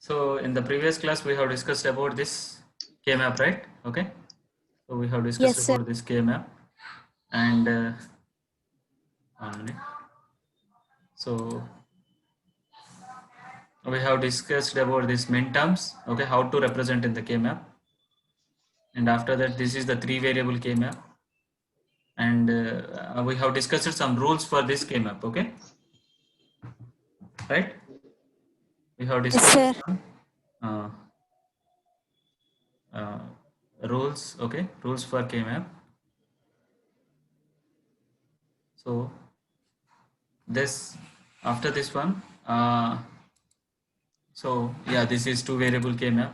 So in the previous class, we have discussed about this K-map, right? Okay. So we have discussed Yes, sir. about this K-map, and 1 minute. So we have discussed about this min terms, okay, how to represent in the K-map. And after that, this is the 3-variable K-map. And we have discussed some rules for this K-map, okay? Right? We have Yes, discussed sir. some uh, rules, okay, rules for K-map. So this, after this one, so yeah, this is 2-variable K-map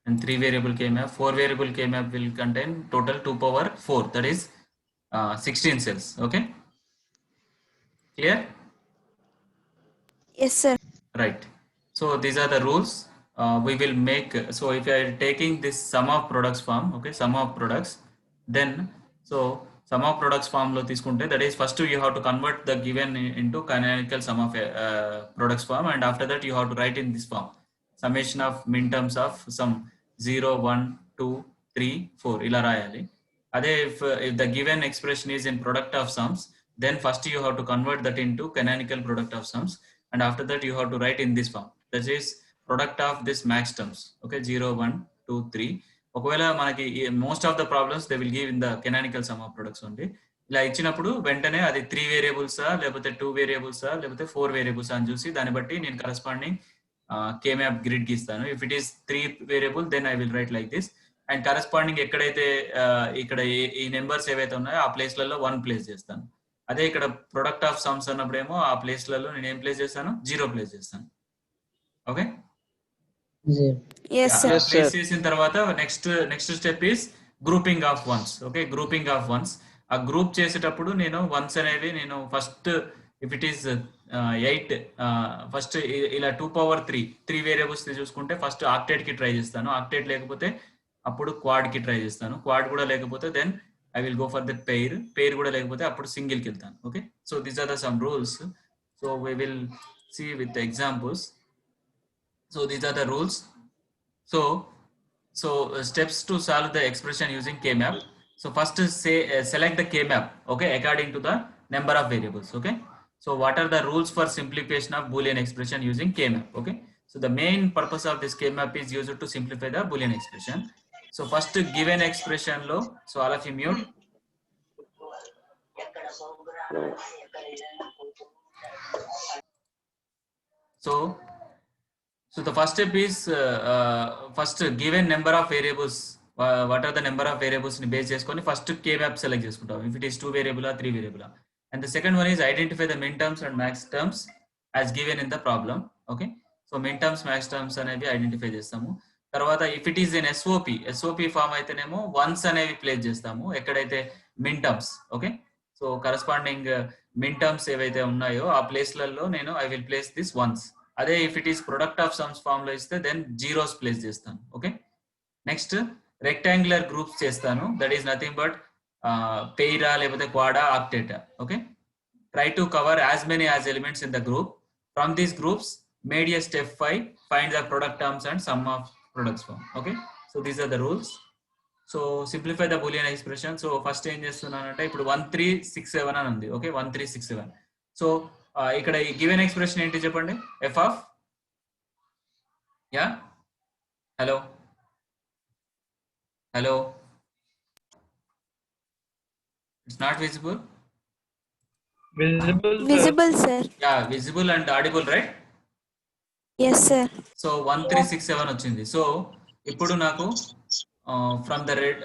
and 3-variable K-map. 4-variable K-map will contain total 2 power 4, that is 16 cells. Okay, clear? Yes, sir. Right. So these are the rules we will make. So if you are taking this sum of products form, okay, sum of products, then so sum of products form lo తీసుకుంటే, that is first you have to convert the given into canonical sum of products form, and after that you have to write in this form summation of min terms of some 0, 1, 2, 3, 4 ఇలా రాయాలి. అదే if the given expression is in product of sums, then first you have to convert that into canonical product of sums, and after that you have to write in this form, that is product of this max terms, okay, 0, 1, 2, 3. ఒకవేళ మనకి most of the problems they will give in the canonical some of products only. ఇలా ఇచ్చినప్పుడు వెంటనే అది 3 వేరియబుల్సా లేకపోతే 2 వేరియబుల్సా లేకపోతే 4 variables అని చూసి దాన్ని బట్టి నేను కరస్పాండింగ్ K-map grid గీస్తాను. If it is 3 variable then I will write like this, and corresponding ఎక్కడైతే ఇక్కడ ఈ నెంబర్స్ ఏవైతే ఉన్నాయో ఆ ప్లేస్లలో 1 ప్లేస్ చేస్తాను. అదే ఇక్కడ ప్రొడక్ట్ ఆఫ్ సమ్స్ అన్నప్పుడేమో ఆ ప్లేస్లలో నేను ఏం ప్లేస్ చేస్తాను, 0 ప్లేస్ చేస్తాను. Okay, Yes, sir. ప్లేస్ చేసిన తర్వాత next step is grouping of ones. Okay, grouping of ones. ఆ గ్రూప్ చేసేటప్పుడు నేను వన్స్ అనేవి నేను first if it is 8 first ఇలా 2 power 3 వేరియబుల్స్ చూసుకుంటే ఫస్ట్ ఆక్టేట్ కి ట్రై చేస్తాను. ఆక్టేట్ లేకపోతే అప్పుడు క్వాడ్ కి ట్రై చేస్తాను. క్వాడ్ కూడా లేకపోతే then I will go for the pair కూడా లేకపోతే అప్పుడు సింగిల్ కి వెళ్తాను. Okay, so these are the some rules. So we will see with examples. So these are the rules. So steps to solve the expression using K-map. So first select the K-map, okay, according to the number of variables. Okay, so what are the rules for simplification of Boolean expression using K-map? Okay, so the main purpose of this K-map is used to simplify the Boolean expression. So first given expression lo, so all of you mute. So the first step is first given number of variables. What are the number of variables ni base చేసుకొని first K-map select చేసుకుంటాం. If it is 2 variable or 3 variable. And the second one is identify the min terms and max terms as given in the problem. Okay, so min terms, max terms అనేవి identify చేస్తాము. తర్వాత if it is in SOP form అయితేనేమో ones అనేవి place చేస్తాము ఎక్కడైతే min terms. Okay, so corresponding min terms ఏవైతే ఉన్నాయో ఆ ప్లేస్లలో నేను I will place this ones. అదే if it is product of sums form లో ఇస్తే దెన్ జీరోస్ ప్లేస్ చేస్తాను. ఓకే, నెక్స్ట్ రెక్టాంగులర్ గ్రూప్స్ చేస్తాను, దట్ ఈస్ నథింగ్ బట్ పెయిరా లేకపోతే క్వాడా ఆక్టేటా. Okay, try to cover as many as elements in the group. From these groups made a step 5 find the product terms and sum of products form. Okay, so these are the rules. So simplify the Boolean expression. So first ఏం చేస్తున్నానంటే ఇప్పుడు 1367 అని ఉంది. Okay, 1367. So ఇక్కడ ఈ given expression ఏంటి చెప్పండి, F of hello it's not visible. Visible, sir. Visible and audible, right? Yes, sir. So 1367 వచ్చింది. సో ఇప్పుడు నాకు from the red,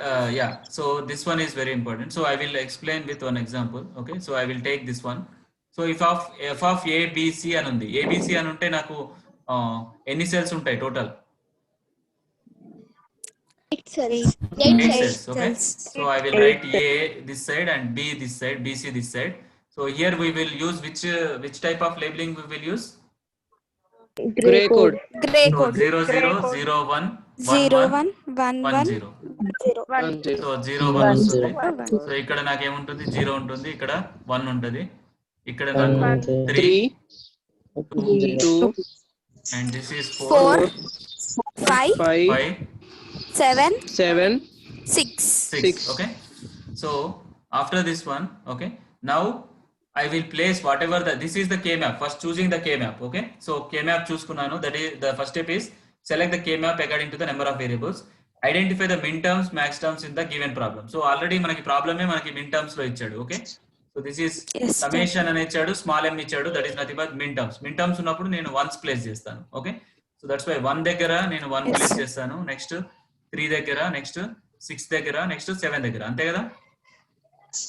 so this one is very important. So I will explain with one example. Okay, so I will take this one. So if of F of ABC అని ఉంది. ABC అని ఉంటే నాకు ఎన్ని cells ఉంటాయి total? 8 cells. 8 cells. Okay, so I will write A this side and B this side, BC this side. So here we will use which type of labeling we will use? Gray code. So 0 0 0 1 0 1 1 1 1 0. 0. So 0 1 వస్తుంది. So ఇక్కడ నాకు ఏముంటుంది, 0 ఉంటుంది, ఇక్కడ 1 ఉంటుంది, ఇక్కడ నాకు 3 2 and this is 4, 4, 5, 5, 5, 7, 7, 6. 6. Okay. So after this one, okay, now I will place whatever this is the K map. First choosing the K map. Okay. So K map choosకున్నాను. That is the first step is select the K map according to the number of variables. Identify the min terms, max terms in the given problem. So already మనకి ప్రాబ్లమే మనకి min terms లో ఇచ్చాడు. Okay. So this is Yes, sir. Summation అని ఇచ్చాడు, small m ఇచ్చాడు. That is nothing but min terms. min terms ఉన్నప్పుడు నేను వన్స్ ప్లేస్ చేస్తాను. ఓకే. సో దట్స్ వై 1 దగ్గర నేను 1 Yes, ప్లేస్ sir. చేస్తాను. నెక్స్ట్ 3 దగ్గర, నెక్స్ట్ 6 దగ్గర, నెక్స్ట్ 7 దగ్గర, అంతే కదా?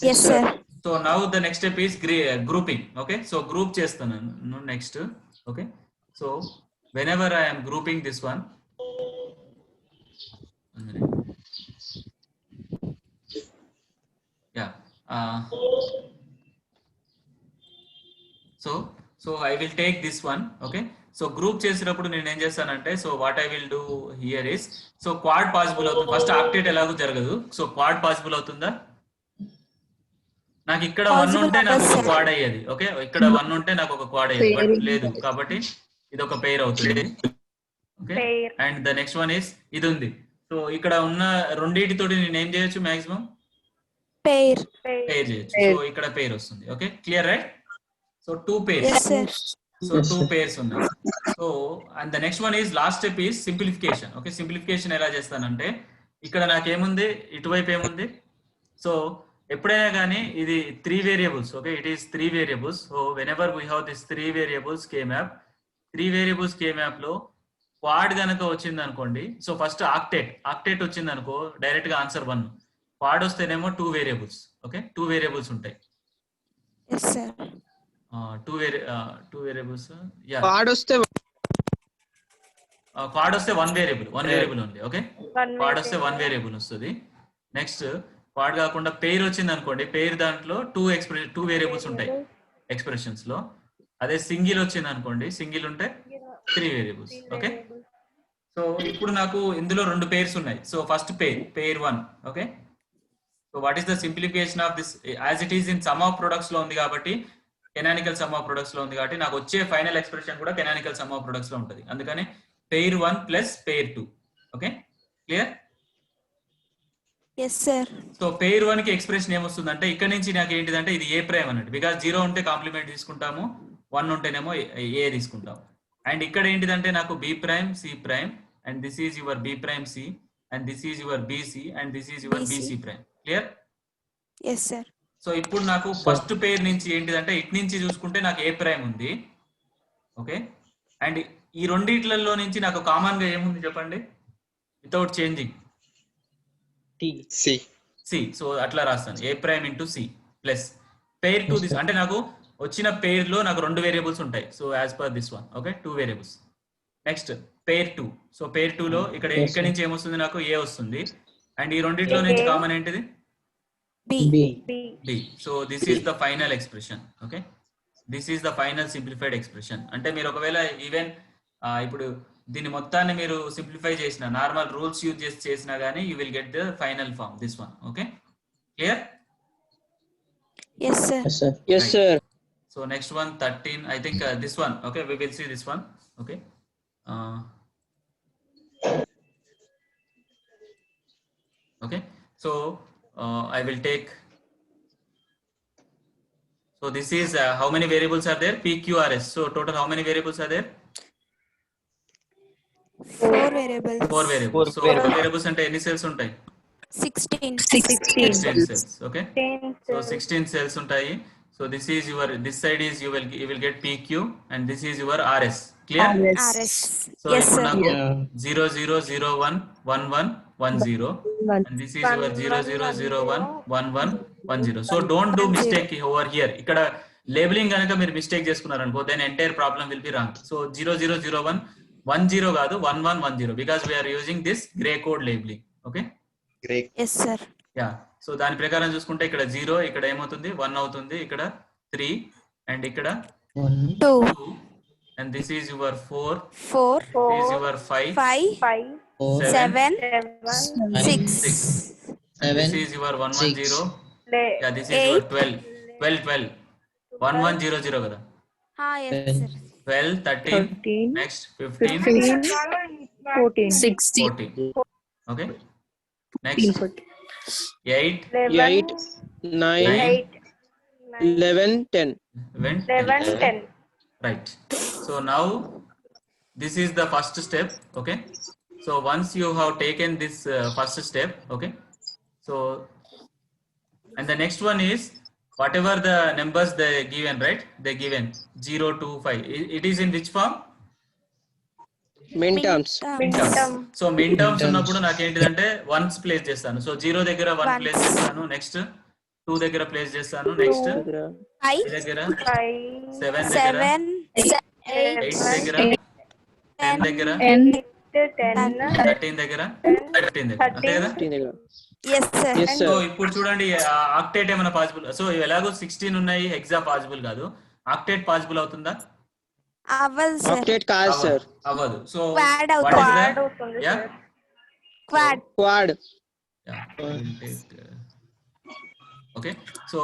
Yes, sir. So now the next step is grouping. Okay. So group చేస్తున్నాను next. Okay. So whenever I am grouping this one, yeah, so I will take this one. Okay. So group చేసినప్పుడు నేను ఏం చేస్తానంటే, so what I will do here is, so quad possible అవుతుంది. First octet ఎలాగో జరగదు. So quad possible అవుతుందా? నాకు ఇక్కడ 1 ఉంటే నాకు ఒక క్వాడ్ అయ్యేది. ఓకే. ఇక్కడ 1 ఉంటే నాకు ఒక క్వాడ్ అయ్యేది, బట్ లేదు కాబట్టి ఇది ఒక పెయిర్ అవుతుంది. Okay. And the next one is ఇది ఉంది. సో ఇక్కడ ఉన్న రెండింటితోటి నేను ఏం చేయొచ్చు? Maximum Pair. పెయిర్ చేయొచ్చు. సో ఇక్కడ పెయిర్ వస్తుంది. Okay. Clear, right? So 2 pairs. Yes, sir. So 2 pairs ఉన్నాయి. So and the next one is lost step is simplification. Okay. Simplification ఎలా చేస్తానంటే, ఇక్కడ నాకేముంది, ఇటువైపు ఏముంది? సో ఎప్పుడైనా కానీ ఇది 3 variables. Okay. It is 3 variables. So when ever we have this 3 variables K map, 3 variables K map లో క్వాడ్ గనక వచ్చింది అనుకోండి. సో ఫస్ట్ ఆక్టేట్ వచ్చింది అనుకో, డైరెక్ట్ గా ఆన్సర్ 1. క్వాడ్ వస్తేనేమో 2 వేరియబుల్స్. ఓకే. 2 వేరియబుల్స్ ఉంటాయి. Yes, sir. 2 variables. Yeah, quad వస్తే క్వాడ్ వస్తే 1 వేరియబుల్ ఉంది. ఓకే. క్వాడ్ వస్తే 1 వేరియబుల్ వస్తుంది. నెక్స్ట్ క్వాడ్ కాకుండా పెయిర్ వచ్చింది అనుకోండి, పెయిర్ దాంట్లో 2 వేరియబుల్స్ ఉంటాయి ఎక్స్ప్రెషన్స్ లో. అదే సింగిల్ వచ్చింది అనుకోండి, సింగిల్ ఉంటే 3 వేరియబుల్స్. ఓకే. సో ఇప్పుడు నాకు ఇందులో 2 pairs ఉన్నాయి. So first pair 1. Okay. So what is the simplification of this? As it is in some of products లో ఉంది కాబట్టి, కెనానికల్ సమ్ ఆఫ్ ప్రొడక్ట్స్ లో ఉంది కాబట్టి నాకు వచ్చే ఫైనల్ ఎక్స్ప్రెషన్ కూడా కెనానికల్ సమ్ ఆఫ్ ప్రొడక్ట్స్ లో ఉంటుంది. అందుకని pair 1 plus pair 2. Okay. Clear? Yes, sir. So pair 1 కి ఎక్స్ప్రెషన్ ఏమొస్తుందంటే, ఇక్కడ నుంచి నాకు ఏంటిదంటే ఇది ఏ ప్రైమ్ అన్నట్టు. బికాస్ 0 ఉంటే కాంప్లిమెంట్ తీసుకుంటాము, 1 ఉంటేనేమో ఏ తీసుకుంటాం. అండ్ ఇక్కడ ఏంటిదంటే నాకు B prime, C prime, and this is your B prime C, and this is your BC, and this is your BC. BC prime. Clear? Yes, sir. So ఇప్పుడు నాకు ఫస్ట్ పెయిర్ నుంచి ఏంటిదంటే, ఇటు నుంచి చూసుకుంటే నాకు ఏ ప్రైమ్ ఉంది. ఓకే. అండ్ ఈ రెండిట్లలో నుంచి నాకు కామన్ గా ఏముంది చెప్పండి, వితౌట్ చేంజింగ్? సి. సో అట్లా రాస్తాను, A prime into C plus pair 2 this. అంటే నాకు వచ్చిన పెయిర్ లో నాకు 2 వేరియబుల్స్ ఉంటాయి. So as per this one. Okay. 2 variables. Next pair 2. So pair 2 లో ఇక్కడ నుంచి ఏమొస్తుంది? నాకు ఏ వస్తుంది. అండ్ ఈ రెండిట్లో నుంచి కామన్ ఏంటిది? B. So this is the final expression. Okay. This is the final simplified expression. అంటే మీరు ఒకవేళ ఈవెన్ ఇప్పుడు దీన్ని మొత్తాన్ని మీరు సింప్లిఫై చేసిన, నార్మల్ రూల్స్ యూజ్ చేసి చేసినా గానీ you will get the final form, this one. Okay. Clear? Yes, sir. yes sir. So next one 13, I think this one. Okay, we will see this one. Okay. Okay. So I will take. So this is how many variables are there? P, Q, R, S. So total how many variables are there? 4 variables. 4 variables. So 4 variables ante any cells untai? 16. 16 cells. Okay. So 16 cells untai. So this is your, this side is you will get PQ, and this is your RS. Clear? RS. So Yes, ఇప్పుడు sir. నాకు 0 0 0 1 1 1 1 0, and this is your 0 0 0 1 1 1 1 0. So don't do mistake over here. ఇక్కడ labelling కనుక మీరు mistake చేసుకున్నారు అనుకో, then entire problem will be wrong. So 0 0 0 1 1 0 కాదు 1 1 1 0, because we are using this gray code labeling. Okay. Yes, sir. Yeah. So దాని ప్రకారం చూసుకుంటే ఇక్కడ 0, ఇక్కడ ఏమవుతుంది 1 అవుతుంది, ఇక్కడ 3, అండ్ ఇక్కడ 2, 2, and this is your 4, 4, this is your 5, 5, 7, 7, 6, this is your 1 1 0, yeah, this is your 12 12 12 1 1 0 0 కదా. yes, sir. 12, 13, 13, next 15, 15, 14. 60, 14. Okay. Next 8, 8, 9, 9, 11, 10. 11, 10. Right. So now this is the first step. Okay. So once you have taken this first step, okay. So and the next one is whatever the numbers they given, right? They given 0 to 5. It is in which form? Min terms. Min terms. So min terms ఉన్నప్పుడు నాకు ఏంటిదంటే ones place చేస్తాను. So 0 దగ్గర 1 place చేస్తాను. Next 2 దగ్గర place చేస్తాను. Next 3 దగ్గర 7 దగ్గర 8 దగ్గర 10 దగ్గర 13 దగ్గర 15 దగ్గర అంతే కదా? 15 దగ్గర. Yes, sir. Yes, so sir. ఇప్పుడు చూడండి ఆక్టేట్ ఏమైనా పాసిబుల్? సో ఎలాగో 16 ఉన్నాయి, హెక్సా పాసిబుల్ కాదు. ఆక్టేట్ పాసిబుల్ అవుతుందా? అవ్వదు సార్. Octet కాదు అవ్వదు. సార్. అవ్వదు. సో Quad what is అవుతుంది. that? Yeah. Quad. Quad. Yeah. We'll take, okay. So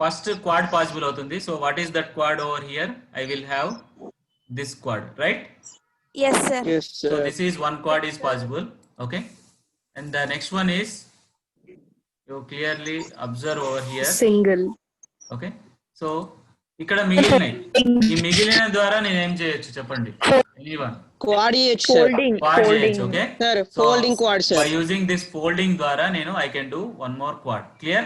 first quad possible అవుతుంది. So what is that quad over here? I will have this quad, right? Yes, sir. Yes, So sir. this is one quad is possible. Okay. And the next one is you clearly observe over here. Single. Okay. So ఇక్కడ మిగిలినాయి. ఈ మిగిలిన ద్వారా నేను ఏం చేయొచ్చు చెప్పండి? Anyone? Quad EH, sir. Folding. Quad Folding. చేయొచ్చు. Okay. Sir, So, folding quad, sir. by using this folding ద్వారా నేను I can do one more quad. Clear?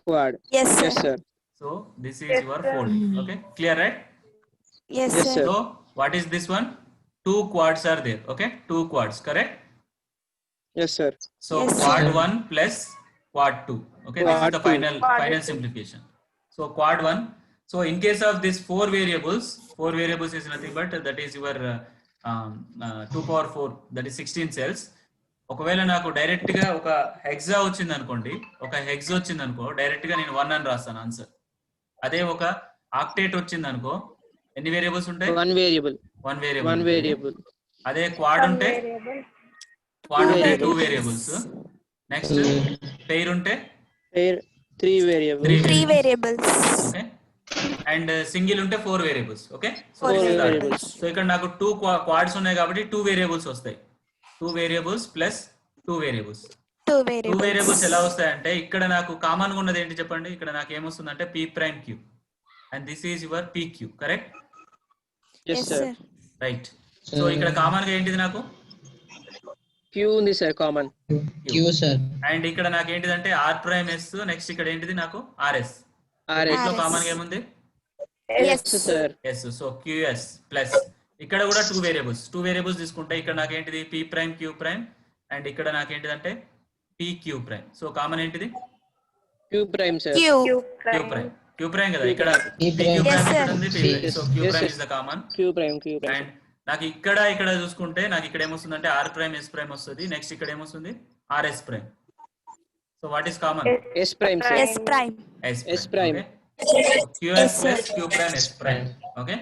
Quad. Yes, sir. Yes, sir. So this is your folding. Okay. Clear, right? Yes, Yes, sir. sir. So what is this one? 2 quads are there. Okay. 2 quads. Correct. Yes, sir. So Yes, quad sir. 1 plus quad 2. Okay. This is Quad the 2. final simplification. So quad 1. So in case of this 4 variables is nothing but that is your 2 power 4, that is 16 cells. ఒకవేళ నాకు direct గా ఒక hexa వచ్చింది అనుకోండి, ఒక hex వచ్చింది అనుకో, direct గా నేను 1 అని రాస్తాను ఆన్సర్. అదే ఒక ఆక్టేట్ వచ్చింది అనుకో, ఎన్ని వేరియబుల్స్ ఉంటాయి? One variable. 1 variable. One variable. అదే క్వాడ్ ఉంటే 2 వేరియబుల్స్. నెక్స్ట్ పెయిర్ ఉంటే Pair, 3 variable. 3 variables. Okay. And single ఉంటే 4 variables. Okay. So 4 variables. So ఇక్కడ నాకు 2 క్వాడ్స్ ఉన్నాయి కాబట్టి 2 వేరియబుల్స్ వస్తాయి. 2 variables plus 2 variables. 2 2 variables variables. ఎలా వస్తాయంటే ఇక్కడ నాకు కామన్ గా ఉన్నది ఏంటి చెప్పండి? ఇక్కడ నాకు ఏమొస్తుందంటే p prime q and this is your pq. Correct? Yes, Yes, sir. sir. Right. So ఇక్కడ కామన్ గా ఏంటిది నాకు? Q ఉంది sir, common. Q, sir. And ఇక్కడ నాకు ఏంటిదంటే r ప్రైమ్ s. నెక్స్ట్ ఇక్కడ ఏంటిది నాకు rs. RS. సో RS. కామన్ గా ఏముంది? Yes, sir. Yes. So qs plus ఇక్కడ కూడా 2 వేరియబుల్స్ తీసుకుంటే ఇక్కడ నాకు ఏంటిది p prime q prime and ఇక్కడ నాకు ఏంటిదంటే pq ప్రైమ్. సో కామన్ ఏంటిది? Q prime, sir. Q. q prime కదా ఇక్కడ P pq prime. Prime Yes, sir. ఇక్కడ ఉంది. p Yes. సో q Yes, prime sir. Is the common. Q prime. And నాకు ఇక్కడ చూసుకుంటే నాకు ఇక్కడ ఏమొస్తుందంటే r ప్రైమ్ s ప్రైమ్ వస్తుంది. నెక్స్ట్ ఇక్కడ ఏమొస్తుంది? rs prime. So what is common? S prime, sir. S prime. S prime. qs Yes, sir. plus q prime s prime. Okay.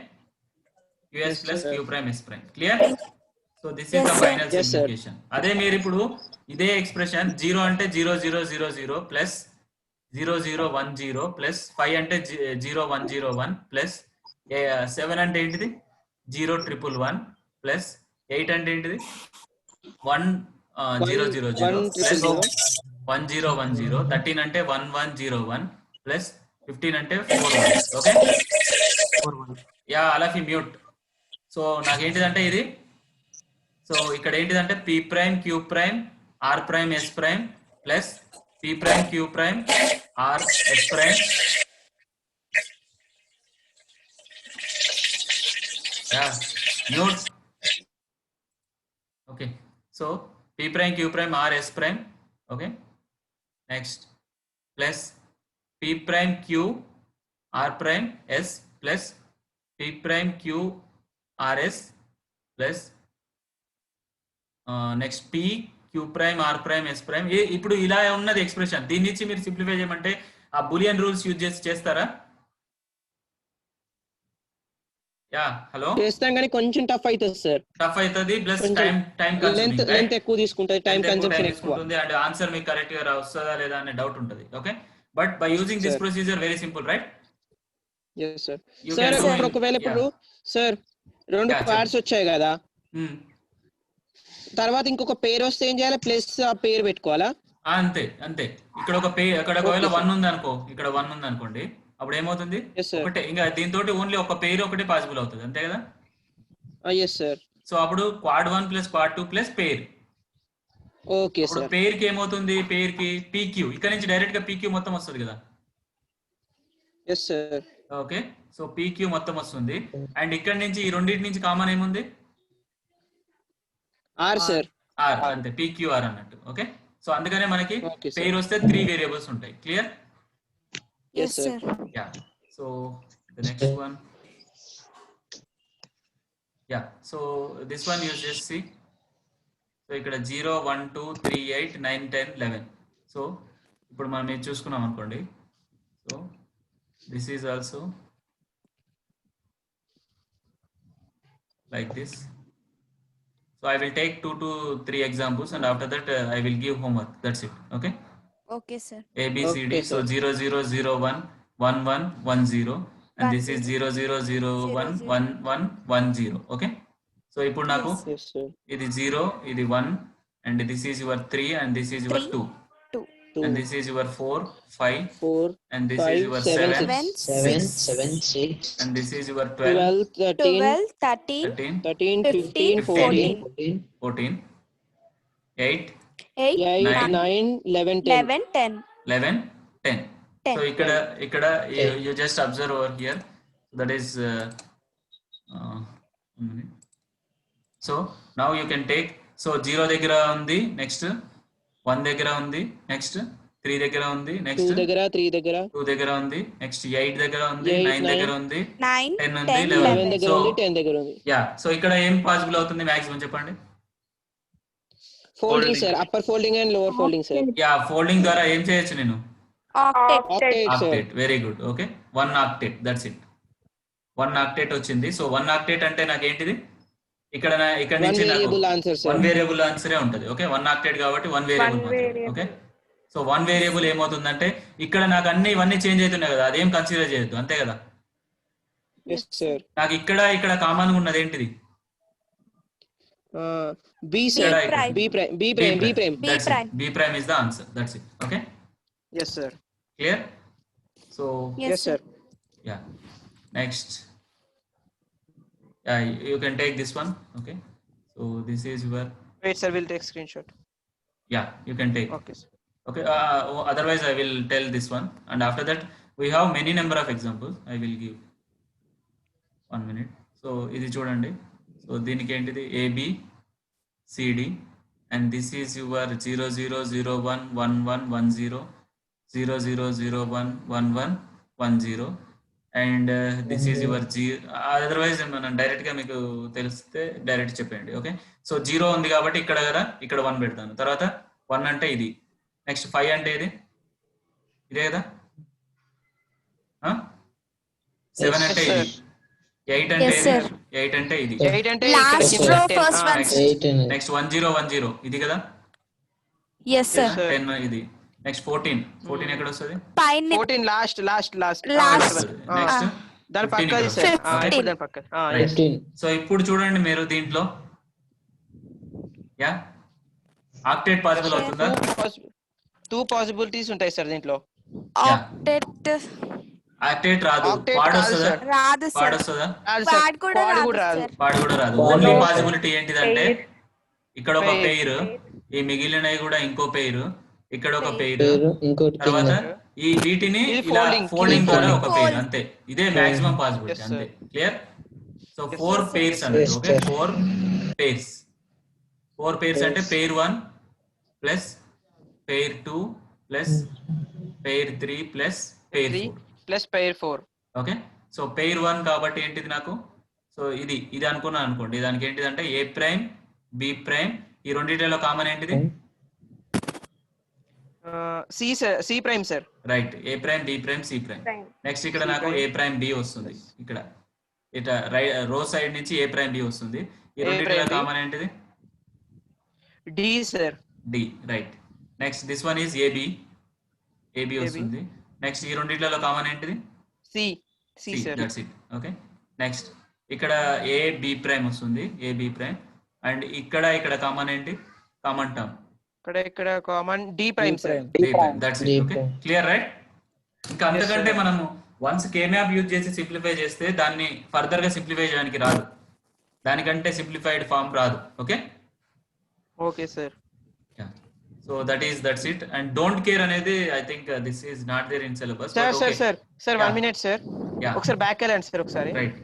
qs Yes, plus sir. q prime s prime. Clear? So this is Yes, the sir. final Yes, sir. simplification. అదే మీరు ఇప్పుడు ఇదే expression 0 అంటే 0000 plus 0010 plus 5 అంటే 0101 plus 7 అంటే ఏంటిది 0111 plus 8 అంటే ఏంటిది 1000 ప్లస్ 1010 13 అంటే 1101 ప్లస్ 15 అంటే 41. ఓకే. యా అలఫీ మ్యూట్. సో నాకేంటిదంటే ఇది సో ఇక్కడ ఏంటిదంటే p prime q prime r prime s prime plus p prime q prime r s prime yeah mute. Okay. So p prime q prime r s prime. Okay. Next plus p prime q r prime s plus p prime q rs plus next p q prime r prime s prime. ఇప్పుడు ఇలా ఉన్నది expression. దీని నుంచి మీరు simplify చేయమంటే ఆ Boolean rules use చేసి చేస్తారా? Yeah hello. చేస్తాం కానీ కొంచెం టఫ్ అవుతుంది సార్. టఫ్ అవుతుంది ప్లస్ కొంచెం టైం లెంత్ ఎక్కువ తీసుకుంటుంది, టైం కన్సంప్షన్ ఎక్కువ. అండ్ ఆన్సర్ మీకు కరెక్ట్ గా వస్తుందా లేదా అనే డౌట్ ఉంటుంది. Okay. But by using this Sir. Procedure very simple right? Yes, sir. You sir can do ఇప్పుడు it. ఒకవేళ ఇప్పుడు సార్ రెండు Yeah, పార్ట్స్ వచ్చాయి కదా, Hmm. తర్వాత ఇంకొక పేరు వస్తే ఏం చేయాలి? ప్లస్ ఆ పేరు పెట్టుకోవాలా? అంతే అంతే. ఇక్కడ ఒక అక్కడ ఒకవేళ Okay, sir. 1 ఉంది అనుకో, ఇక్కడ 1 ఉంది అనుకోండి, అప్పుడు ఏమవుతుంది? Yes, sir. ఒకటే, ఇంకా దీంతో ఓన్లీ ఒక పేరు ఒకటే పాసిబుల్ అవుతుంది, అంతే కదా? Yes sir. సో అప్పుడు quad 1 plus quad 2 plus pair. Okay ఇప్పుడు సార్. పేరుకి ఏమవుతుంది? పేరుకి పీక్యూ, ఇక్కడ నుంచి డైరెక్ట్ గా పీక్యూ మొత్తం వస్తుంది కదా. Yes sir. Okay, so PQ మొత్తం వస్తుంది. అండ్ ఇక్కడ నుంచి ఈ రెండింటి నుంచి కామన్ ఏముంది? R sir. ఆర్, అంతే, పీక్యూఆర్ అన్నట్టు. ఓకే, సో అందుకనే మనకి Okay, sir. పేరు వస్తే 3 వేరియబుల్స్ ఉంటాయి. Clear? Yes, sir. sir. Yeah. So the next one, yeah, so this one use just C. So ఇక్కడ 0 1 2 3 8 9 10 11. సో ఇప్పుడు మనం ఇది చూసుకున్నాం అనుకోండి. So this is also like this. So I will take 2 to 3 examples, and after that I will give homework. That's it. Okay. Okay, sir. A B C D. Okay, So sir. 0 0 0 1 1 1 1 0, and this is 0 0 0 1 1 1 1 0. Okay. So ఇప్పుడు నాకు Yes. Yes sir. ఇది 0, ఇది 1, and this is your 3, and this is your 2, 2, and this is your 4 5, 4 and this is 5 your 7 7, 7, 7 6, 6 and this is your 12 12 13 12, 13, 13 13 15, 15 14 14, 14 8 8, 8 Nine. 9 11 10. 11, 10. 11 10. 10. So ఇక్కడ you just observe over here, that is one minute. So now you can take, so 0 దగ్గర ఉంది, next 1 దగ్గర ఉంది, next 3 దగ్గర ఉంది, 2 next దగ్గర 3 దగ్గర 2 దగ్గర ఉంది, నెక్స్ట్ 8 దగ్గర ఉంది, 8, 9 దగ్గర ఉంది, 9, 10 ఉంది, 10, 11. 11 దగ్గర So ఉంది 10 దగ్గర ఉంది. యా, సో ఇక్కడ ఏం పాసిబుల్ అవుతుంది మాక్సిమం చెప్పండి? Folding Folding. Sir, upper folding and lower folding sir. Yeah, folding ద్వారా ఏం చేయొచ్చు నేను? Octet. Octet sir. Octet. Very good. Okay, 1 octet, that's it. 1 octet వచ్చింది. సో 1 ఆక్టేట్ అంటే నాకు ఏంటిది? ఇక్కడ ఇక్కడ వన్ నుంచి నాకు వేరియబుల్ ఆన్సర్ 1 సార్. వేరియబుల్ ఆన్సరే ఉంటుంది. ఓకే, 1 ఆక్టేట్ కాబట్టి 1 వేరియబుల్ మాత్రమే. ఓకే, సో 1 వేరియబుల్ ఏమవుతుందంటే ఇక్కడ నాకు ఇవన్నీ చేంజ్ అవుతున్నాయి కదా, అదేం కన్సిడర్ చేయొద్దు, అంతే కదా. Yes sir. నాకు ఇక్కడ కామన్ గా ఉన్నది ఏంటిది? B sir. prime. B prime B prime B prime. B prime. B prime is the answer. That's it. Okay, yes sir. clear? So Yes, yes sir. yeah, next, yeah, you can take this one. Okay, so this is your, wait sir, will take screenshot. yeah, you can take. Okay sir. Okay, otherwise I will tell this one, and after that we have many number of examples. I will give 1 minute. So ఇది చూడండి. So దీనికి ఏంటిది? AB CD, and this is your 0 0 0 1 1 1 1 0 0 0 0 1 1 1 1 0, and this is your G. Otherwise మనం direct గా మీకు తెలిస్తే direct చెప్పండి. Okay, so 0 ఉంది కాబట్టి ఇక్కడ కదా, ఇక్కడ 1 పెడతాను. తర్వాత 1 అంటే ఇది, నెక్స్ట్ 5 అంటే ఇది, ఇదే కదా. 7 అంటే Yes, ఇది, 8 అంటే Yes, ఇది, sir. 8 అంటే ఇది, 8 అంటే Last ఇక్కడ row, 10. first one. నెక్స్ట్ 1 0 1 0 ఇది కదా. Yes, sir. Yes, sir. 10 ఇది, నెక్స్ట్ 14 ఎక్కడ వస్తుంది? Pine. 14 last last last. Last. Next దాని 15 పక్కది ఇక్కడ సార్. వస్తుంది. ఇప్పుడు దాని పక్క. Right. 15 సో ఇప్పుడు చూడండి మీరు దీంట్లో, యా, ఆక్టేట్ పాసిబుల్ అవుతుందా? టూ పాసిబిలిటీస్ ఉంటాయి సార్ దీంట్లో. Octet. ఆక్టేట్ రాదు. Octet పాడ్ కాదు వస్తుందా? సార్. రాదు, పాడ్ sir. వస్తుందా? Quad కూడా Quad రాదు, కూడా రాదు. sir. పాడ్ కూడా రాదు. Quad ఓన్లీ రాదు. పాసిబిలిటీ ఏంటిదంటే ఇక్కడ ఒక Pair. పెయిర్, ఈ మిగిలినవి కూడా ఇంకో పెయిర్, ఇక్కడ ఒక పెయిర్, పేరు ఇంకోటి తర్వాత కింద ఈ వీటిని ఇది ఇలా folding. ఫోల్డింగ్ ద్వారా Folding. ఒక పెయిర్, అంతే. ఇదే మాక్సిమం పాసిబిలిటీ, Yes, sir. అంతే. Clear? So Yes, 4 sir. pairs అన్నట్టు. Yes, okay, sir. 4 pairs. 4 pairs అంటే pair 1 plus pair 2 plus pair 3 plus pair 3 4. Plus pair 4. Okay, so pair 1 కాబట్టి ఏంటిది నాకు? సో ఇది అనుకున్నాను అనుకోండి. దానికి ఏంటిదంటే A ప్రైమ్ B ప్రైమ్, ఈ రెండిటిలో కామన్ ఏంటిది? C prime sir. Right, A prime B prime C prime. Next ఇక్కడ నాకు A ప్రైమ్ B వస్తుంది. ఇక్కడ ఇట్లా రో సైడ్ నుంచి A ప్రైమ్ B వస్తుంది. ఈ A రెండిటిలో prime B. కామన్ ఏంటిది? D sir. D, right. Next this one is AB వస్తుంది. నెక్స్ట్ ఈ రెండిట్లలో కామన్ ఏంటిది? C C, sir. That's it. Okay, next ఇక్కడ ఏ బి ప్రైమ్ వస్తుంది, ఏ బి ప్రైమ్. అండ్ ఇక్కడ కామన్ ఏంటి, కామన్ టర్మ్ ఇక్కడ common D prime sir. D prime. That's it. Okay, clear right? ఇంకా అంతకంటే మనము వన్స్ కే మ్యాప్ యూజ్ చేసి simplify చేస్తే దాన్ని ఫర్దర్ గా సింప్లిఫై చేయడానికి రాదు, దానికంటే సింప్లిఫైడ్ ఫామ్ రాదు. Okay okay sir. So that's it. And don't care అనేది I think this is not there in syllabus. Sir 1 minute sir. ఒకసారి బ్యాక్ వెళ్ళండి సార్ ఒకసారి. రైట్.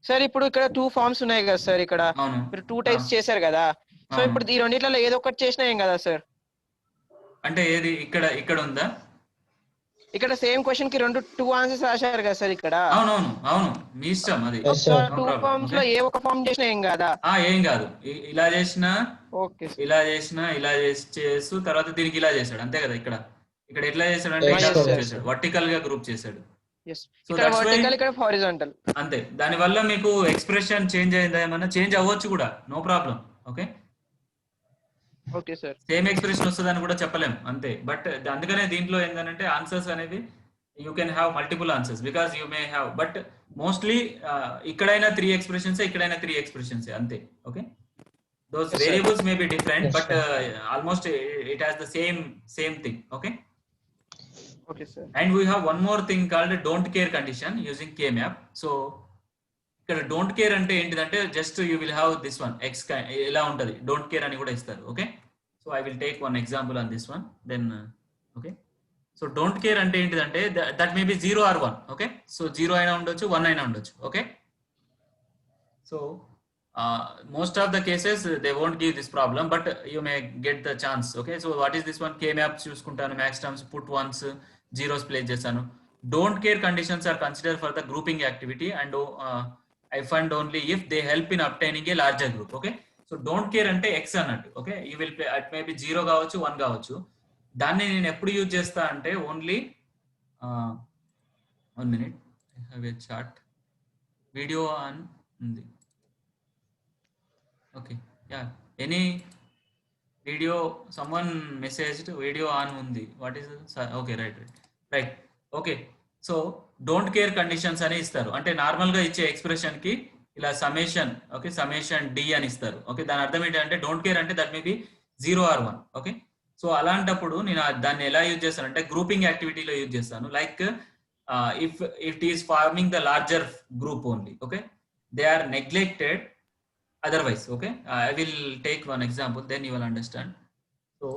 సార్ ఇప్పుడు ఇక్కడ 2 ఫార్మ్స్ ఉన్నాయి కదా సార్, ఇక్కడ అవును, మీరు 2 టైప్స్ చేశారు కదా. సో ఇప్పుడు ఈ రెండిట్లలో ఏదో ఒకటి చేసినా ఏం కదా సార్? అంటే ఏది ఇక్కడ ఉందా? ఇక్కడ సేమ్ క్వశ్చన్ కి 2 ఆన్సర్స్ రాశారు కదా సార్ ఇక్కడ. అవును, మీ ఇష్టం అది. 2 ఫార్మ్స్ లో ఏ ఒక ఫార్మ్ చేసినా ఏం కాదా? ఏం కాదు, ఇలా చేసినా ఓకే, ఇలా చేసు తర్వాత దీనికి ఇలా చేశాడు అంతే కదా. ఇక్కడ ఎట్లా చేశాడు అంటే వర్టికల్ గా గ్రూప్ చేశాడు. ఇక్కడ వర్టికల్, ఇక్కడ హారిజాంటల్ అంతే. దాని వల్ల మీకు ఎక్స్ప్రెషన్ చేంజ్ అయిందా, ఏమన్నా చేంజ్ అవ్వచ్చు కూడా, no problem. Okay sir, same expression వస్తుందని కూడా చెప్పలేం అంతే. బట్ అందుకనే దీంట్లో ఏంటంటే ఆన్సర్స్ అనేది you can have multiple answers because you may have, but mostly ఇక్కడైనా 3 ఎక్స్ప్రెషన్స్, ఇక్కడైనా 3 ఎక్స్ప్రెషన్స్ అంతే. Okay, those variables may be different, but almost it has the same thing. Okay sir. And we have one more thing called don't care condition using k map. So ఇక్కడ don't care అంటే ఏంటిదంటే just you will have this one x ఇలా ఉంటది, don't care అని కూడా ఇస్తారు. Okay, so I will take one example on this one then. Okay, so don't care అంటే ఏంటిదంటే that may be 0 or 1. Okay, so 0 అయినా ఉండొచ్చు, 1 అయినా ఉండొచ్చు. Okay, so most of the cases they won't give this problem, but you may get the chance. Okay, so what is this one? K map చూసుకుంటాను, max terms put ones, zeros place చేస్తాను. Don't care conditions are considered for the grouping activity and I find only if they help in obtaining a larger group. Okay, so don't care అంటే x అన్నట్టు. Okay, you will play at maybe 0 కావచ్చు, 1 కావచ్చు. దాన్ని నేను ఎప్పుడు use చేస్తా అంటే only 1 minute, I have a chart video on ఉంది. Okay, yeah, any video, someone messaged video on undi, what is it? Okay, right. Okay, so don't care conditions అని ఇస్తారు. అంటే నార్మల్ గా ఇచ్చే ఎక్స్ప్రెషన్ కి ఇలా సమ్మేషన్, ఓకే, సమ్మేషన్ డి అని ఇస్తారు. ఓకే, దాని అర్థం ఏంటంటే డోంట్ కేర్ అంటే that may be 0 or 1. Okay, so అలాంటప్పుడు నేను దాన్ని ఎలా యూజ్ చేస్తాను అంటే గ్రూపింగ్ యాక్టివిటీలో యూజ్ చేస్తాను. Like if it is forming the larger group only. Okay, they are neglected otherwise. Okay, I will take one example, then you will understand. So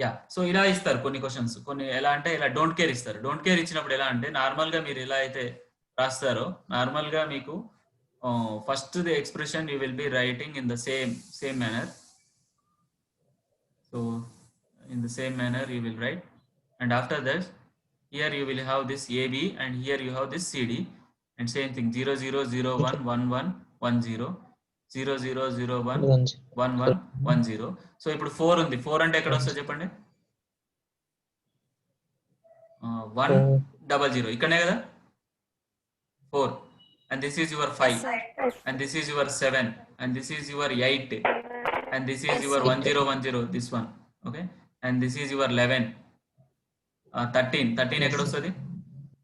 yeah, so ఇలా ఇస్తారు కొన్ని క్వశ్చన్స్, కొన్ని ఎలా అంటే ఇలా డోంట్ కేర్ ఇస్తారు. Don't care ఇచ్చినప్పుడు ఎలా అంటే నార్మల్ గా మీరు ఎలా అయితే రాస్తారో నార్మల్ గా మీకు first the expression you will be writing in the same manner. So in the same manner you will write, and after that here you will have this AB and here you have this CD, and same thing 0 0 0 1 1 1 1 0 0 0 0 1 1 1 1 0. So ఇప్పుడు 4 ఉంది. 4 అంటే ఎక్కడ వస్తుంది చెప్పండి? 1 0 0 ఇక్కడనే కదా 4, and this is your 5, and this is your 7, and this is your 8, and this is your 1 0 1 0, this one. Okay, and this is your 11, 13 ఎక్కడ వస్తుంది?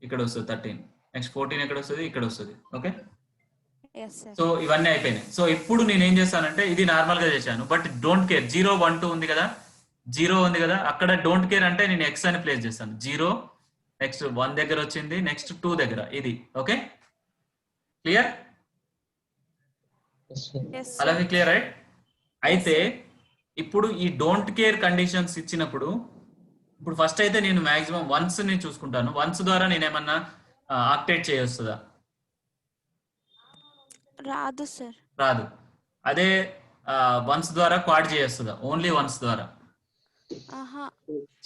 ఇక్కడ వస్తుంది 13. నెక్స్ట్ 14 ఎక్కడ వస్తుంది? ఇక్కడ వస్తుంది. ఓకే, సో ఇవన్నీ అయిపోయినాయి. సో ఇప్పుడు నేను ఏం చేస్తానంటే ఇది నార్మల్ గా చేశాను, బట్ డోంట్ కేర్ 0 1 2 ఉంది కదా, 0 ఉంది కదా, అక్కడ డోంట్ కేర్ అంటే నేను x అని ప్లేస్ చేస్తాను. 0 నెక్స్ట్ 1 దగ్గర వచ్చింది, నెక్స్ట్ 2 దగ్గర ఇది. Okay, clear? అలా క్లియర్ రైట్? అయితే ఇప్పుడు ఈ డోంట్ కేర్ కండిషన్స్ ఇచ్చినప్పుడు ఇప్పుడు ఫస్ట్ అయితే నేను మాక్సిమం వన్స్ ని చూసుకుంటాను. వన్స్ ద్వారా నేను ఏమన్నా ఆక్టేట్ చేయొస్తుందా? రాదు సార్, రాదు. అదే వన్స్ ద్వారా క్వాడ్ చేయొస్తుందా? ఓన్లీ వన్స్ ద్వారా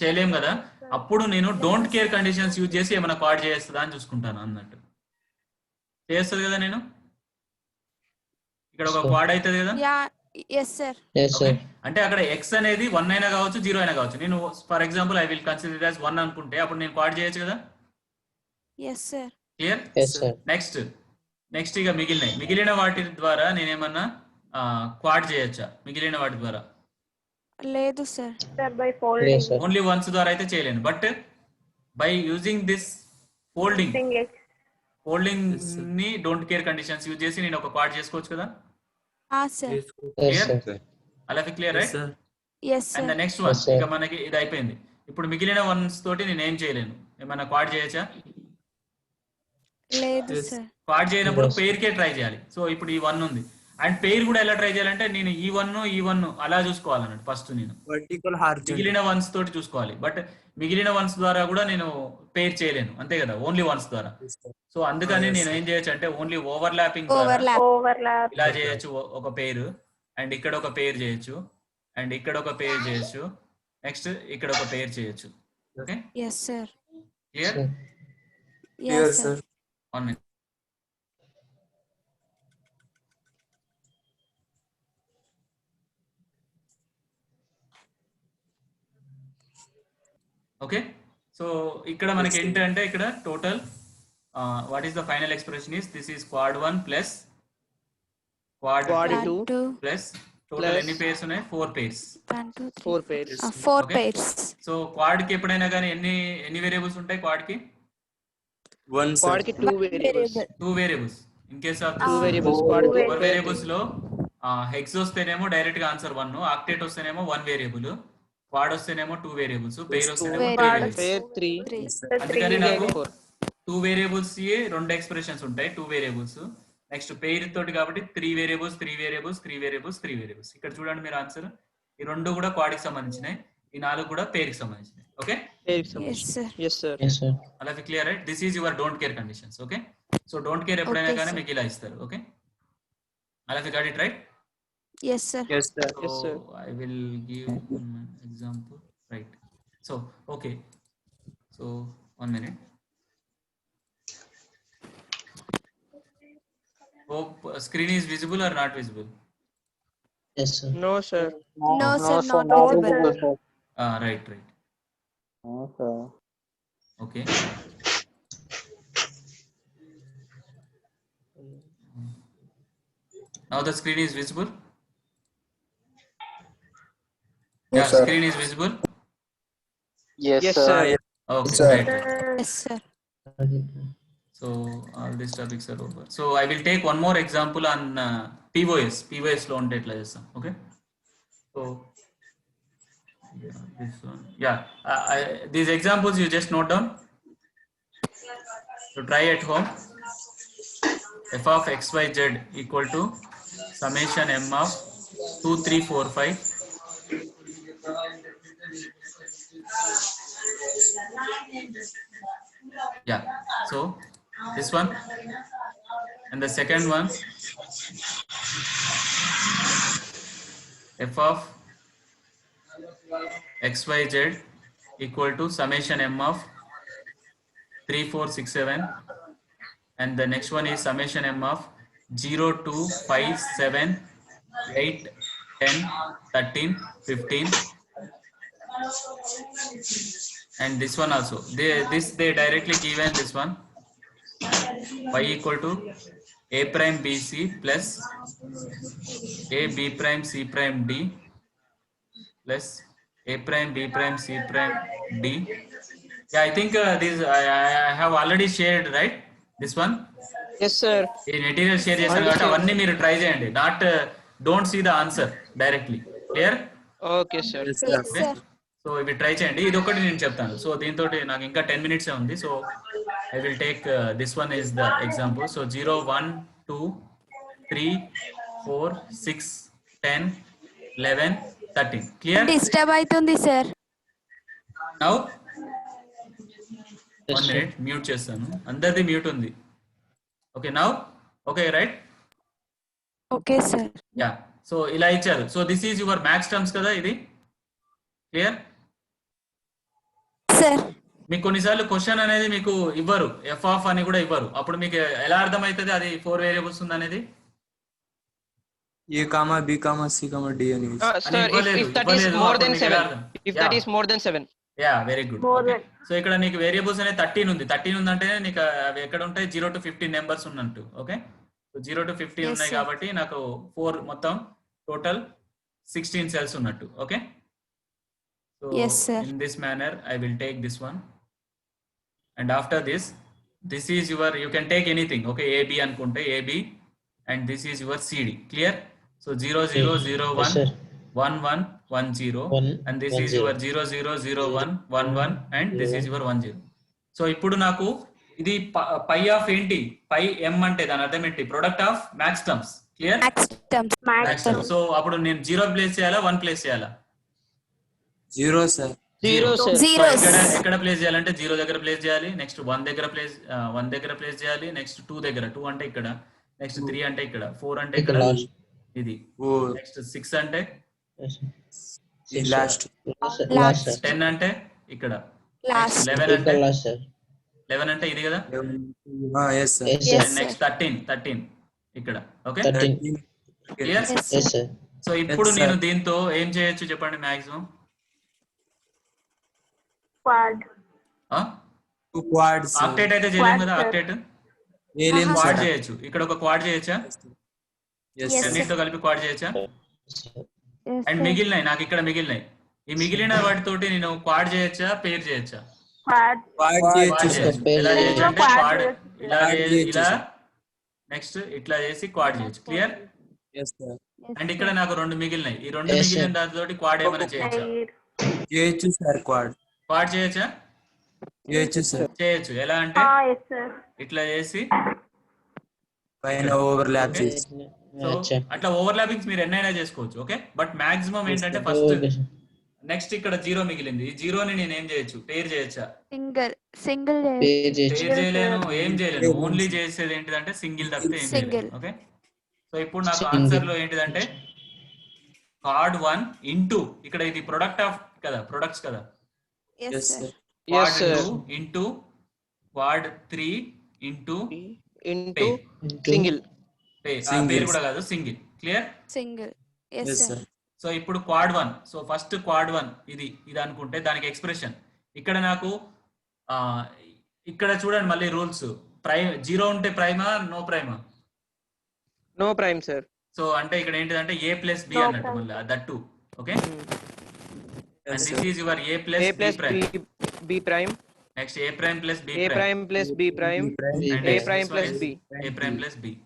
చేయలేం కదా. అప్పుడు నేను డోంట్ కేర్ కండిషన్స్ యూజ్ చేసి ఏమైనా క్వాడ్ చేయొస్తుందా అని చూసుకుంటాను అన్నట్టు. చేస్తుంది కదా, నేను ఇక్కడ ఒక క్వాడ్ అవుతుంది కదా. అంటే అక్కడ ఎక్స్ అనేది 1 అయినా కావచ్చు, 0 అయినా కావచ్చు. నేను for example I will consider as 1 అనుకుంటే అప్పుడు నేను క్వాడ్ చేయొచ్చు కదా. క్లియర్? నెక్స్ట్ ఇక మిగిలిన వాటి ద్వారా నేనేమన్నా క్వాడ్ చేయొచ్చా? మిగిలిన వాటి ద్వారా లేదు సార్, ఓన్లీ వన్స్ ద్వారా అయితే చేయలేను. But by using this holding ని డోంట్ కేర్ కండిషన్స్ యూజ్ చేసి నేను ఒక క్వాడ్ చేసుకోవచ్చు కదా. సార్. Yes, clear? sir. అలా clear Yes, right? sir. Yes and the sir. Next one Yes, sir. ఇక మనకి ఇది అయిపోయింది. ఇప్పుడు మిగిలిన వన్స్ తోటి నేను ఏం చేయలేను. ఏమన్నా క్వాడ్ చేయొచ్చా? లేదు Yes. సార్. క్వాడ్ చేయనప్పుడు Yes. పేరుకే ట్రై చేయాలి. సో ఇప్పుడు ఈ 1 ఉంది అండ్ పేరు కూడా ఎలా ట్రై చేయాలంటే నేను ఈ 1 అలా చూసుకోవాలన్నట్టు ఫస్ట్ నేను Vertical horizontal. మిగిలిన వన్స్ తోటి చూసుకోవాలి. బట్ మిగిలిన వన్స్ ద్వారా కూడా నేను పేర్ చేయలేను అంతే కదా, ఓన్లీ వన్స్ ద్వారా. Yes, sir. సో అందుకని yes, నేను sir. ఏం చేయొచ్చు అంటే ఓన్లీ ఓవర్లాపింగ్ ద్వారా ఓవర్లాప్. ఓవర్లాప్. ఇలా చేయొచ్చు. ఒక పేరు అండ్ ఇక్కడ ఒక పేరు చేయొచ్చు అండ్ ఇక్కడ ఒక పేరు చేయొచ్చు, నెక్స్ట్ ఇక్కడ ఒక పేరు చేయొచ్చు. Okay yes sir. Clear? Clear, yes sir. Sir. 1 minute. Okay so ఇక్కడ మనకి Yes, sir. ఏంటంటే ఇక్కడ total what is the final expression is this is quad 1 plus quad Quad 2 2 plus total plus ఎన్ని pairs ఉన్నాయి? 4 pairs. 4 pairs. 4 Okay. pairs. సో quad కి ఎప్పుడైనా కానీ ఎన్ని వేరియబుల్స్ ఉంటాయి? క్వాడ్ కి One, sir. Quad కి 2 variables. 2 variables. In case of 2 variables. Two Quad కి variables. 4 వేరియబుల్స్ లో హెక్స్ వస్తేనేమో డైరెక్ట్ గా ఆన్సర్ 1, ఆక్టేట్ వస్తేనేమో 1 వేరియబుల్, క్వాడ్ వస్తేనేమో 2 వేరియబుల్స్, పెయిర్ వస్తేనేమో 3 Variables. Variables. Pair 3. 3. Yes, sir. అందుకని నాకు 4. 2 వేరియబుల్స్ 2 ఎక్స్ప్రెషన్స్ ఉంటాయి, 2 వేరియబుల్స్. నెక్స్ట్ పెయిర్ తోటి కాబట్టి 3 వేరియబుల్స్ 3 వేరియబుల్స్ 3 వేరియబుల్స్ 3 వేరియబుల్స్. ఇక్కడ చూడండి మీరు ఆన్సర్. ఈ 2 కూడా క్వాడ్ కి సంబంధించినాయి, ఈ 4 కూడా పెయిర్ కి సంబంధించినాయి. ఓకే Pair కి ఎస్ సంబంధించి. సార్. Yes, sir. అలా clear right? This is your don't care conditions. Okay so don't care ఎప్పుడైనా Okay, కానీ sir. మీకు ఇలా ఇస్తారు. ఓకే అలా got it right? Yes sir. Yes, sir. Yes, sir. So I will give an example. Right. So okay. So 1 minute. Hope screen is visible or not visible? Yes, sir. No, sir. No sir, not No, visible. sir. Right. No, sir. Okay. Now the screen is visible. Yeah, Yes, sir. screen is visible. Yes, Yes, sir. sir. Okay. Sir. Right. Yes sir. So all these topics are over. So I will take one more example on POS. POS లో ఉంటే ఎట్లా చేస్తాం. Okay. So yeah, this one. Yeah. These examples you just note down. So try at home. F of x y z equal to summation m of 2, 3, 4, 5. Yeah. So this one and the second one f of xyz equal to summation m of 3, 4, 6, 7, and the next one is summation m of 0, 2, 5, 7, 8, 10, 13, 15, and this one also they directly given this one y equal to a prime bc plus a b prime c prime d plus a prime b prime c prime d. Yeah, I think this I have already shared, right? This one Yes, sir. ఈ material share చేశాను కాబట్టి అవన్నీ మీరు try చేయండి. Not don't see the answer directly. Clear? Okay, sir. Yes, sir. Yes sir. సో ఇవి try చేయండి. ఇది ఒకటి నేను చెప్తాను. సో దీంతో నాకు ఇంకా 10 minutes ఉంది. So I will take this one is the example. So 0, 1, 2, 3, 4, 6, 10, 11, 13. Clear? Disturb అవుతుంది sir. Now Yes, 1 sir. minute mute చేస్తాను. అందరిది మ్యూట్ ఉంది. Okay now okay right? Okay sir. Yeah so ఇలా ఇచ్చారు. So this is your maths terms కదా ఇది. Clear? Sir. మీకు కొన్నిసార్లు క్వశ్చన్ అనేది మీకు ఇవ్వరు, ఎఫ్ ఆఫ్ అని కూడా ఇవ్వరు. అప్పుడు మీకు ఎలా అర్థమవుతుంది అది 4 వేరియబుల్స్ ఉంది అనేది? A comma B comma C comma D and E. Sir, if that is more than 7. If that is more than 7. Yeah very good. More than. So ఇక్కడ నీకు వేరియబుల్స్ అనేది 13 ఉంది. 13 ఉందంటే నీకు అవి ఎక్కడ ఉంటాయి? 0 to 15 నెంబర్స్ ఉన్నట్టు. ఓకే సో 0 to 15 Yes, ఉన్నాయి sir. కాబట్టి నాకు 4 మొత్తం టోటల్ 16 cells ఉన్నట్టు. Okay so Yes, sir. in this manner I will take this one and after this this is your, you can take anything, okay, AB అనుకుంటే AB, and this is your CD. Clear? So 0 0 0 Yes, 1 sir. 1 1 1 0, 1 and this 1 is 0. your 0 0 0 1 1 1, and this is your 1 0. So ఇప్పుడు నాకు ఇది పై of ఏంటి, పై ఎం అంటే దాని అర్థం ఏంటి, product of maths terms. Clear? Max terms. Max terms. So అప్పుడు నేను 0 ప్లేస్ చేయాలా 1 ప్లేస్ చేయాలా? 0 sir. 0 sir. So Zeros. ఎక్కడ ప్లేస్ చేయాలంటే 0 దగ్గర ప్లేస్ చేయాలి, నెక్స్ట్ 1 దగ్గర ప్లేస్ చేయాలి, నెక్స్ట్ 2 దగ్గర, 2 అంటే ఇక్కడ, నెక్స్ట్ 3 అంటే ఇక్కడ, 4 అంటే ఇక్కడ, Last. ఇది, 4 నెక్స్ట్ 6 అంటే, Yes, sir. last. Last, sir. 10 అంటే ఇక్కడ, Last. 11 అంటే, Equal last, sir. 11 అంటే ఇది కదా, Yes sir. Yes, sir. Yes, and sir. Next 13 ఇక్కడ. Okay, 13. Clear? Yes, Yes, sir. sir. So ఇప్పుడు Yes, sir. నేను దీంతో ఏం చేయొచ్చు చెప్పండి మాక్సిమం? Quad. 2 quads. ఆక్టేట్ అయితే చేయలేము కదా, Quad, sir. Octet Alien Aha, quad sir. చేయొచ్చు. ఇక్కడ ఒక క్వాడ్ చేయొచ్చా, Yes Yes, sir. రెండింటితో కలిపి క్వాడ్ చేయొచ్చా? Sir. Yes, and sir. మిగిలినాయి నాకు, ఇక్కడ మిగిలినాయి, ఈ మిగిలిన వాటితోటి నేను క్వాడ్ చేయొచ్చా, పేర్ చేయొచ్చా? Quad. Quad క్వాడ్ చేయొచ్చు sir. చేయొచ్చు. pair ఎలా చేయొచ్చు. చేయొచ్చు అంటే Quad క్వాడ్ చేయొచ్చు. ఇలా Quad చేయొచ్చు, ఇలా sir. నెక్స్ట్ ఇట్లా చేసి క్వాడ్ చేయొచ్చు. Clear? Yes sir. Yes, and ఇక్కడ నాకు 2 మిగిలినాయి, ఈ 2 Yes, మిగిలిన sir. దాంతోటి క్వాడ్ ఏమైనా చేయొచ్చా? Eight. చేయొచ్చు sir quad. క్వాడ్ చేయొచ్చా? చేయొచ్చు sir. చేయొచ్చు. ఎలా అంటే Yes, sir. ఇట్లా చేసి, పైన ఓవర్లాప్ Okay. చేసి. సో అచ్చా. అట్లా ఓవర్లాపింగ్స్ మీరు ఎన్నైనా చేసుకోవచ్చు. ఓకే, బట్ మాక్సిమం ఏంటంటే ఫస్ట్ Okay, sir. నెక్స్ట్ ఇక్కడ 0 మిగిలింది, ఈ 0ని నేను ఏం చేయొచ్చు, పేర్ చేయొచ్చా? Single. Pair చేయొచ్చు. పేర్ చేయలేను, ఏం చేయలేను, ఓన్లీ చేసేది ఏంటిదంటే సింగిల్ తప్పితే ఏం చేయలేను. Single. ఓకే, సో ఇప్పుడు నాకు Single. ఆన్సర్ లో ఏంటిదంటే కార్డ్ 1 ఇంటూ, ఇక్కడ ఇది ప్రొడక్ట్ ఆఫ్ కదా, ప్రొడక్ట్స్ కదా, Yes, Yes sir. sir. Yes, quad sir. 2 into quad 3 into Into Into single. Single. పేరు కూడా కాదు, single. Clear? Single. Yes, Yes sir. sir. So ఇప్పుడు క్వాడ్ 1, సో ఫస్ట్ క్వాడ్ 1 ఇది అనుకుంటే దానికి ఎక్స్ప్రెషన్ ఇక్కడ నాకు ఇక్కడ చూడండి మళ్ళీ రూల్స్, ప్రైమ్ 0 ఉంటే ప్రైమా నో ప్రైమా? No prime sir. సో అంటే ఇక్కడ ఏంటిదంటే a ప్లస్ b No అన్నట్టు prime. మళ్ళీ that too. Okay, Yes and sir. This is your a plus A b plus prime, B prime. Next a prime plus b A prime, prime plus B prime. B and A next prime one plus is B. a prime plus b.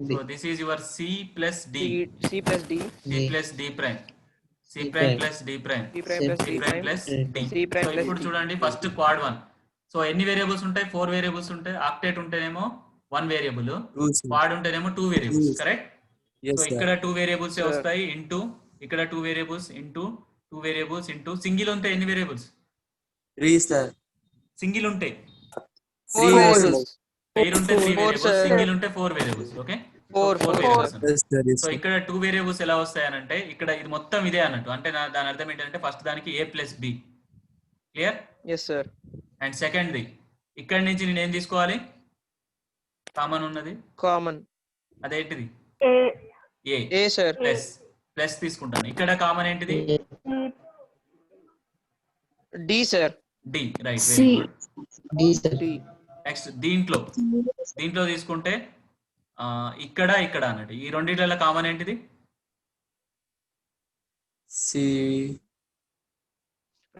B. So this is your c plus d, C plus D. c plus d prime, c prime plus d prime, C prime plus c D prime prime. plus d. C prime so plus ఇప్పుడు D. చూడండి first quad 1, so ఎన్ని variables ఉంటాయి, 4 variables ఉంటాయి. Octet ఉంటేనేమో 1 variable, True, sir. Quad ఉంటేనేమో 2 variables. True. Correct? Yes so sir. ఇక్కడ 2 variables Sir. వస్తాయి, into ఇక్కడ 2 variables, into 2 variables, into single ఉంటే ఎన్ని వేరియబుల్స్? 3 sir. సింగిల్ ఉంటే 4 Three variables. పేరు ఉంటే 3 Four, వేరియబుల్స్, sir. సింగిల్ ఉంటే 4 variables. Okay, 4 variables. Yes sir. Yes so sir. ఇక్కడ 2 వేరియబుల్స్ ఎలా వస్తాయనంటే ఇక్కడ ఇది మొత్తం ఇదే అన్నట్టు, అంటే దాని అర్థం ఏంటంటే ఫస్ట్ దానికి a plus b. Clear? Yes sir. And second the ఇక్కడ నుంచి నేను ఏం తీసుకోవాలి, కామన్ ఉన్నది, Common. అదేంటిది A. a A sir. Plus plus తీసుకుంటాను. ఇక్కడ కామన్ ఏంటిది E. D sir. d, right, C. Very good. D, sir. D. Next దీంట్లో తీసుకుంటే ఇక్కడ అన్నట్టు, ఈ రెండిట్లలో కామన్ ఏంటిది? C.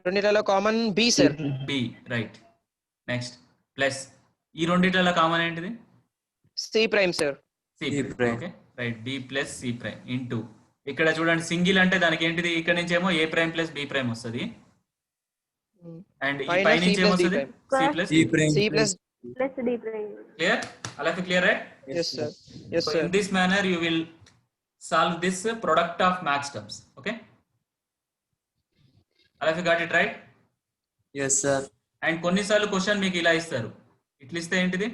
రెండిట్లలో common B sir. b, right. Next plus ఈ రెండిట్లలో కామన్ ఏంటిది? C prime sir. c C prime. Okay, right, b plus c prime into ఇక్కడ చూడండి సింగిల్ అంటే దానికి ఏంటిది, ఇక్కడ నుంచి ఏమో a prime plus b prime వస్తుంది, అండ్ ఈ పైన పై C నుంచి plus D ఏమొస్తుంది, prime. c plus C prime. C plus. Plus D prime. Clear? అలా clear, right? Yes sir. Yes So sir. in this manner you will solve this product of max terms. Okay, అలా got it right? Yes sir. And కొన్నిసార్లు question మీకు ఇలా ఇస్తారు, ఇట్లా ఇస్తే ఏంటిది,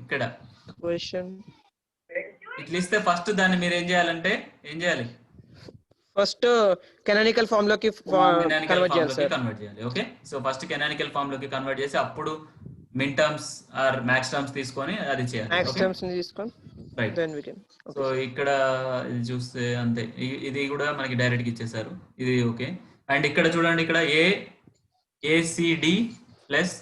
ఇక్కడ Question. ఇట్లా ఇస్తే ఫస్ట్ దాన్ని మీరు ఏం చేయాలంటే ఏం చేయాలి, ఫస్ట్ కెనానికల్ ఫామ్ లోకి కెనానికల్ కన్వర్ట్ ఫామ్ చేయాలి లోకి సార్. కన్వర్ట్ చేయాలి. Okay, so first canonical form లోకి కన్వర్ట్ చేసి అప్పుడు min terms or max terms తీసుకొని అది చేయాలి. మ్యాక్స్ టర్మ్స్ ని తీసుకొని right. Then we can. So ఇక్కడ ఇది చూస్తే అంతే, ఇది కూడా మనకి డైరెక్ట్ గా ఇచ్చేసారు, ఇది ఓకే. అండ్ ఇక్కడ చూడండి, ఇక్కడ ఏసిడి ప్లస్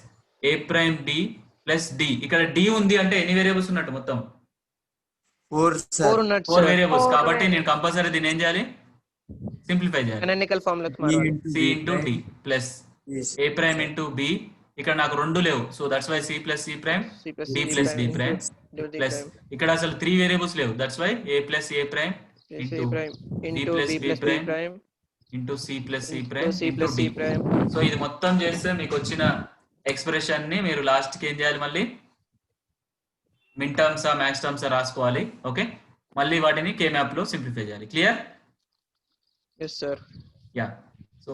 ఏ ప్రైమ్ డి ప్లస్ డి, ఇక్కడ డి ఉంది అంటే ఎన్ని వేరియబుల్స్ ఉన్నట్టు మొత్తం 4 sir. 4 ఉన్నట్టు 4 సార్. వేరియబుల్స్. Four కాబట్టి నేను కంపల్సరీ దీన్ని ఏం చేయాలి, సింప్లిఫై చేయాలి. Canonical form లోకి D మారాలి. into C B into prime D plus is A prime into B. ఇక్కడ నాకు రెండు లేవు, so that's why C plus C prime C plus D C plus D prime prime into D plus prime. ఇక్కడ అసలు 3 వేరియబుల్స్ లేవు, that's why A plus A prime C into prime B into plus B B plus B prime prime into C plus C into prime C into plus D. C prime. So ఇది మొత్తం చేస్తే మీకు వచ్చిన expression ని మీరు last కి ఏం చేయాలి, మళ్ళీ మిన్ టర్మ్స్ మ్యాక్స్ టర్మ్స్ రాసుకోవాలి. ఓకే, మళ్ళీ వాటిని కే మ్యాప్ లో సింప్లిఫై చేయాలి. Clear? Yes sir. Yeah, so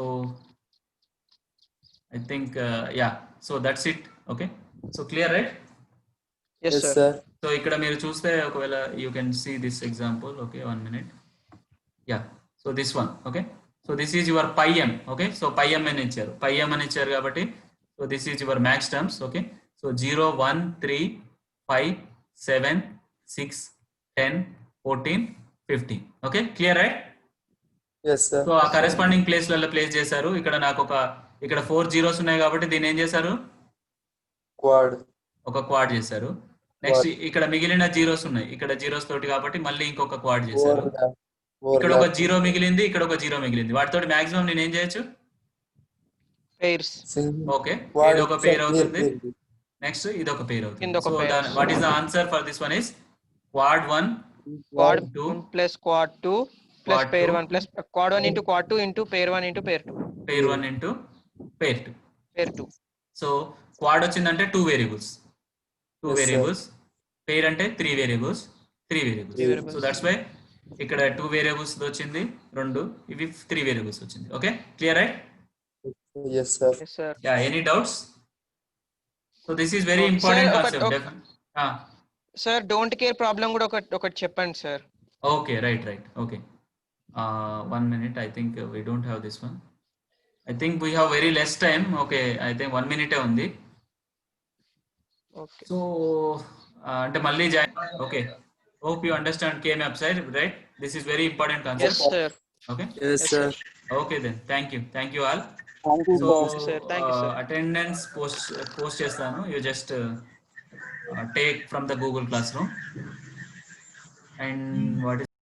I think yeah, so that's it. Okay, so clear right? Yes yes sir. sir. So ఇక్కడ మీరు చూస్తే ఒకవేళ you can see this example. Okay, 1 minute. Yeah, so this one. Okay, so this is your pi M. Okay, so pi M అని ఇచ్చారు, pi M అని ఇచ్చారు కాబట్టి so this is your max terms. Okay, so 0, 1, 3, 5, 7, 6, 10, 14, 15. Okay, clear right? Yes sir. So ఆ corresponding ప్లేస్లలో place చేశారు. ఇక్కడ నాకు ఇక్కడ 4 జీరోస్ ఉన్నాయి కాబట్టి దీన్ని ఏం చేశారు, Quad. ఒక క్వాడ్ చేశారు. నెక్స్ట్ ఇక్కడ మిగిలిన జీరోస్ ఉన్నాయి, ఇక్కడ జీరోస్ తోటి కాబట్టి మళ్ళీ ఇంకొక క్వాడ్ చేశారు. ఇక్కడ ఒక జీరో మిగిలింది, ఇక్కడ ఒక జీరో మిగిలింది, వాటితోటి మాక్సిమం నేను ఏం చేయొచ్చు, Pairs. ఓకే, ఇది ఒక పేర్ అవుతుంది, నెక్స్ట్ ఇది ఒక పేర్ అవుతుంది. ఇంకొక so pair. What is the answer for this one is quad 1 Quad 2 plus quad 2 plus Quad pair 2. 1 plus quad 1 into quad 2 into pair 1 into pair 2. pair 1 into pair 2. Pair 2. So quad వచ్చిందంటే 2 variables, 2 Yes, sir. Variables. Pair అంటే 3 variables, 3 variables. variables. So that's why ఇక్కడ 2 variables వచ్చింది, 2 ఇవి 3 variables వచ్చింది. Okay, clear right? Yes sir. Yes sir. Yeah, any doubts? So this is very Sir, important ఒక- concept. Sir, don't care problem కూడా ఒకటి చెప్పండి సార్. Okay, right. Okay, 1 minute. I think we don't have this one. I think we have very less time. Okay, I think 1 minute ఉంది. Okay. So అంటే మళ్ళీ join. Okay, hope you understand K-map side, right? This is very important Yes concept. sir. Okay, Yes sir. okay then, thank you all. Thank you So sir. Thank you, sir. attendance post చేస్తాను, you just take from the Google Classroom. And what is